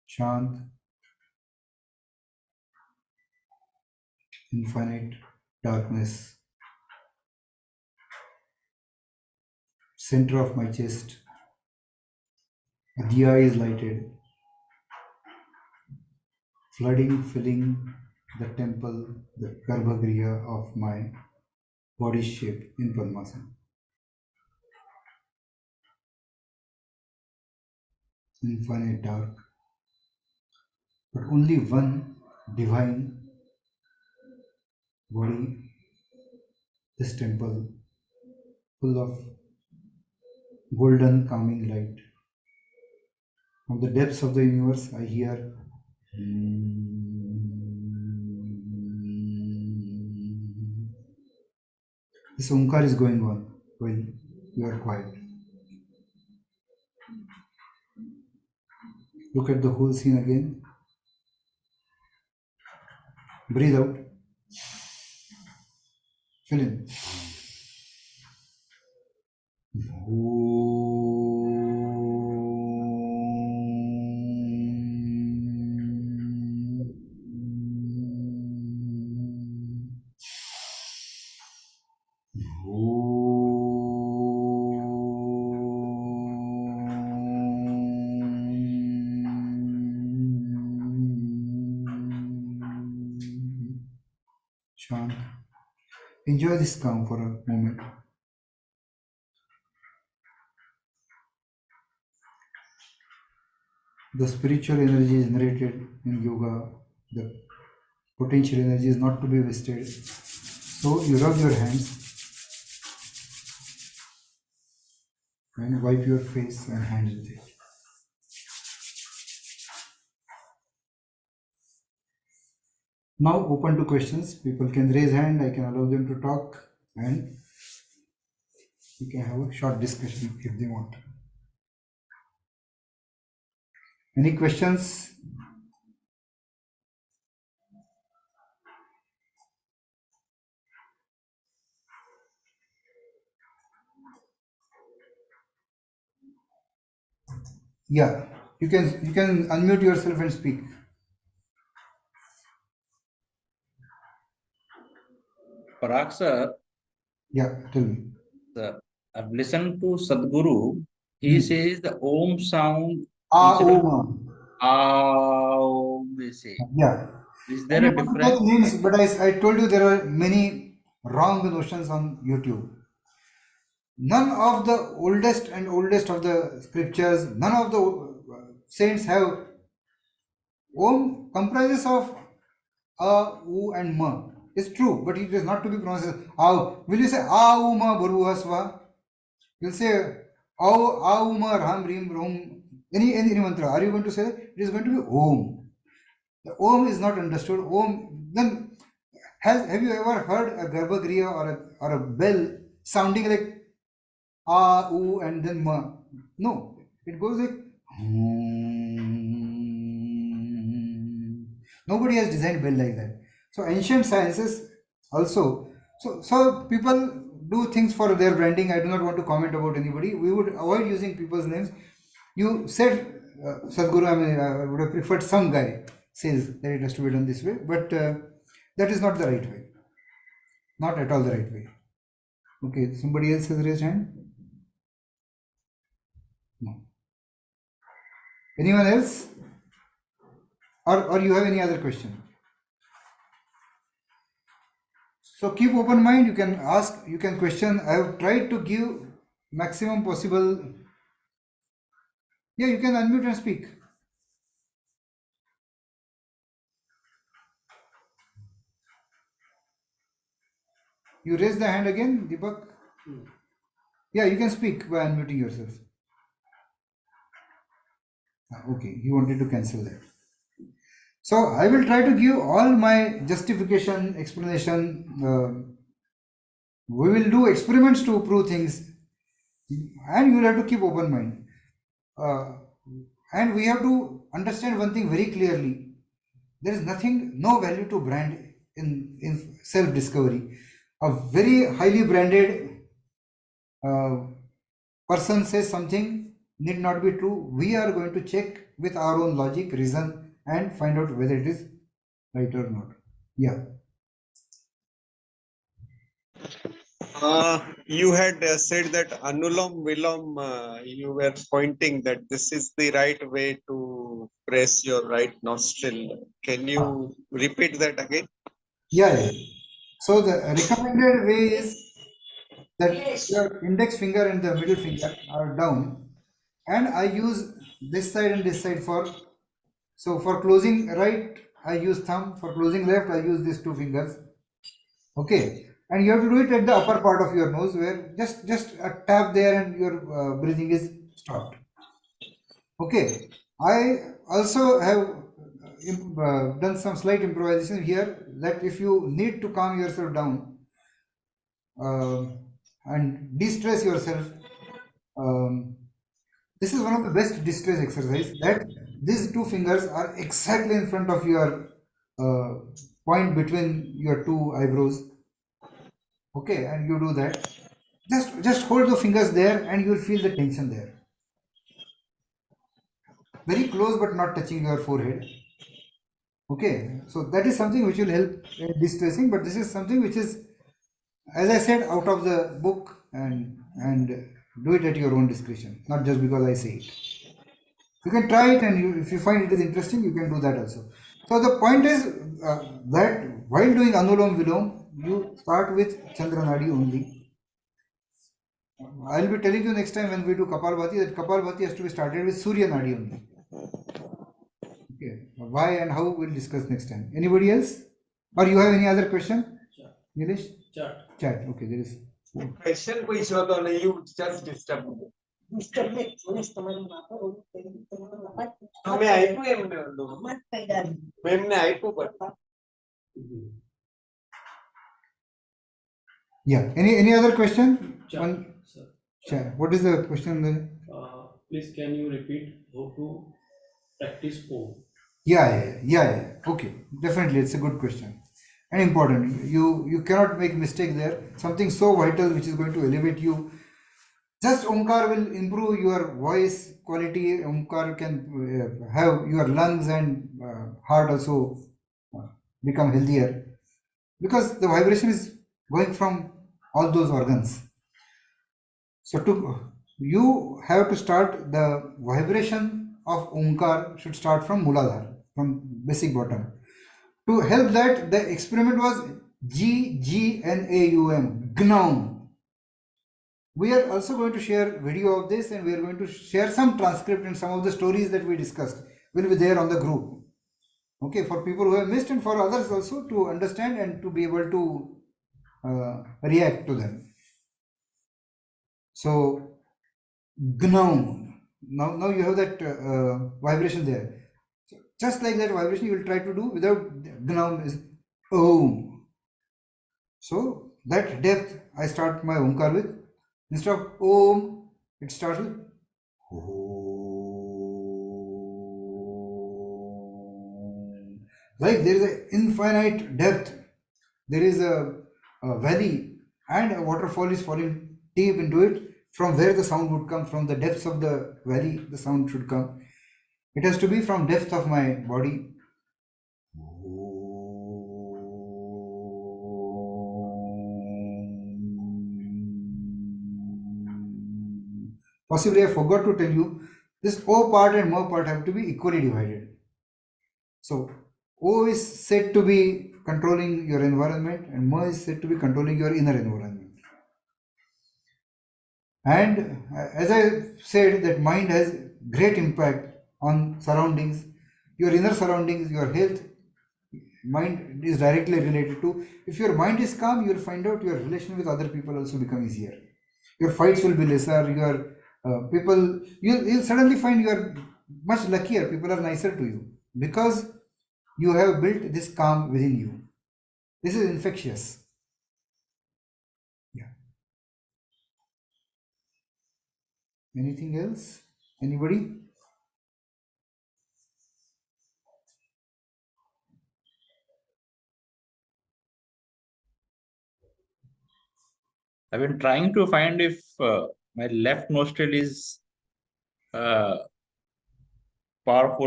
Shant. infinite darkness, center of my chest, a diya is lighted, flooding, filling the temple, the garbhagriha of my body shape in Padmasana. Infinite dark, but only one divine body, this temple, full of golden calming light. From the depths of the universe, I hear. This Omkar is going on while you are quiet. Look at the whole scene again. Breathe out. Fill in. Shant. Enjoy this calm for a moment. The spiritual energy generated in yoga, the potential energy is not to be wasted. So you rub your hands and wipe your face and hands with it. Now open to questions. People can raise hand. I can allow them to talk, and we can have a short discussion if they want. Any questions? Yeah, you can unmute yourself and speak. Parag sir, Yeah, tell me. I've listened to Sadhguru. He says the Om sound instead of Aum, they say. Yeah. Is I there may a not take difference? names, but I told you there are many wrong notions on YouTube. None of the oldest of the scriptures, none of the saints have. Om comprises of a, u, and ma. It's true, but it is not to be pronounced as aw. Will you say a, u, ma, bharu, swa? You'll say aw, a, u, ma, ram, rim, rom. Any mantra. Are you going to say that? It is going to be om. The om is not understood. Om. Then have you ever heard a garbhagriha or a bell sounding like a, u, and then ma? No. It goes like. Nobody has designed bell like that. So ancient sciences also. So people do things for their branding. I do not want to comment about anybody. We would avoid using people's names. You said Sadhguru. I mean, I would have preferred some guy says that it has to be done this way, but that is not the right way. Not at all the right way. Okay, somebody else has raised hand. No. Anyone else? Or you have any other question? So keep open mind. You can ask, you can question. I have tried to give maximum possible. Yeah, you can unmute and speak. You raise the hand again, Deepak. Yeah, you can speak by unmuting yourself. Okay, you wanted to cancel that. So I will try to give all my justification, explanation. We will do experiments to prove things, and you will have to keep open mind. And we have to understand one thing very clearly. There is nothing, no value to brand in self-discovery. A very highly branded person says something need not be true. We are going to check with our own logic, reason, and find out whether it is right or not. Yeah. You had said that Anulom Vilom, you were pointing that this is the right way to press your right nostril. Can you repeat that again? Yeah, yeah. So the recommended way is that your index finger and the middle finger are down, and I use this side and this side for, so for closing right I use thumb, for closing left I use these two fingers. Okay, and you have to do it at the upper part of your nose, where just a tap there and your breathing is stopped. Okay, I also have done some slight improvisation here, that if you need to calm yourself down and de-stress yourself, um, this is one of the best distress exercise, that these two fingers are exactly in front of your point between your two eyebrows. Okay, and you do that. Just hold the fingers there and you will feel the tension there. Very close but not touching your forehead. Okay, so that is something which will help in distressing, but this is something which is, as I said, out of the book, and do it at your own discretion, not just because I say it. You can try it, and if you find it is interesting, you can do that also. So the point is that while doing Anulom Vilom, you start with Chandra Nadi only. I'll be telling you next time when we do Kapalbhati, that Kapalbhati has to be started with Surya Nadi only. Okay, why and how we'll discuss next time. Anybody else? Or you have any other question? Nilesh? Chat. Okay, there is. Question you just disturb me. Yeah. Any other question? Sir. Chat. What is the question then? Please, can you repeat how to practice Om? Yeah. Okay, definitely, it's a good question and important. You cannot make mistake there. Something so vital which is going to elevate you. Just Omkar will improve your voice quality. Omkar can have your lungs and heart also become healthier, because the vibration is going from all those organs. So you have to start the vibration of Omkar should start from Muladhara, from basic bottom. To help that, the experiment was GGNAUM, GNAUM. We are also going to share video of this, and we are going to share some transcript, and some of the stories that we discussed will be there on the group. Okay, for people who have missed, and for others also to understand and to be able to react to them. So GNAUM. Now you have that vibration there. So just like that vibration you will try to do without GNAUM is OM. So that depth I start my Omkar with. Instead of Om, it starts with Om. Like there is an infinite depth. There is a valley, and a waterfall is falling deep into it. From where the sound would come, from the depths of the valley, the sound should come. It has to be from depth of my body. Possibly I forgot to tell you, this O part and M part have to be equally divided. So O is said to be controlling your environment, and M is said to be controlling your inner environment. And as I said, that mind has great impact on surroundings, your inner surroundings, your health. Mind is directly related to. If your mind is calm, you will find out your relation with other people also become easier. Your fights will be lesser. Your people, you'll suddenly find you are much luckier. People are nicer to you because you have built this calm within you. This is infectious. Yeah. Anything else? Anybody? I've been trying to find if my left nostril is powerful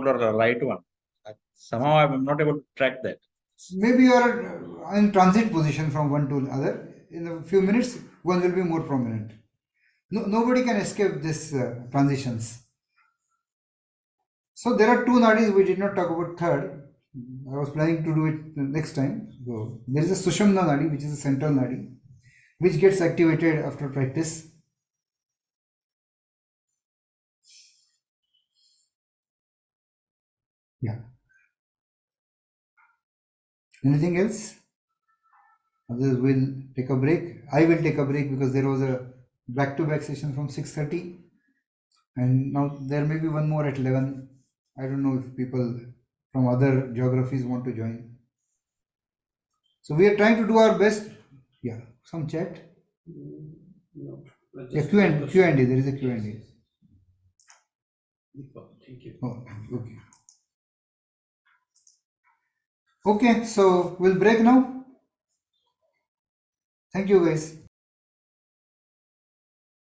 or the right one. Somehow I'm not able to track that. Maybe you are in transit position from one to another. In a few minutes, one will be more prominent. Nobody can escape this transitions. So there are two nadis. We did not talk about third. I was planning to do it next time. So there is a Sushumna nadi, which is a central nadi, which gets activated after practice. Yeah. Anything else? Others will take a break. I will take a break because there was a back-to-back session from 6:30, and now there may be one more at 11. I don't know if people from other geographies want to join. So we are trying to do our best. Yeah, some chat. No. Yeah, Just Q&A. There is a Q&A. Yes, yes. Thank you. Oh, okay. Okay, so we'll break now. Thank you, guys.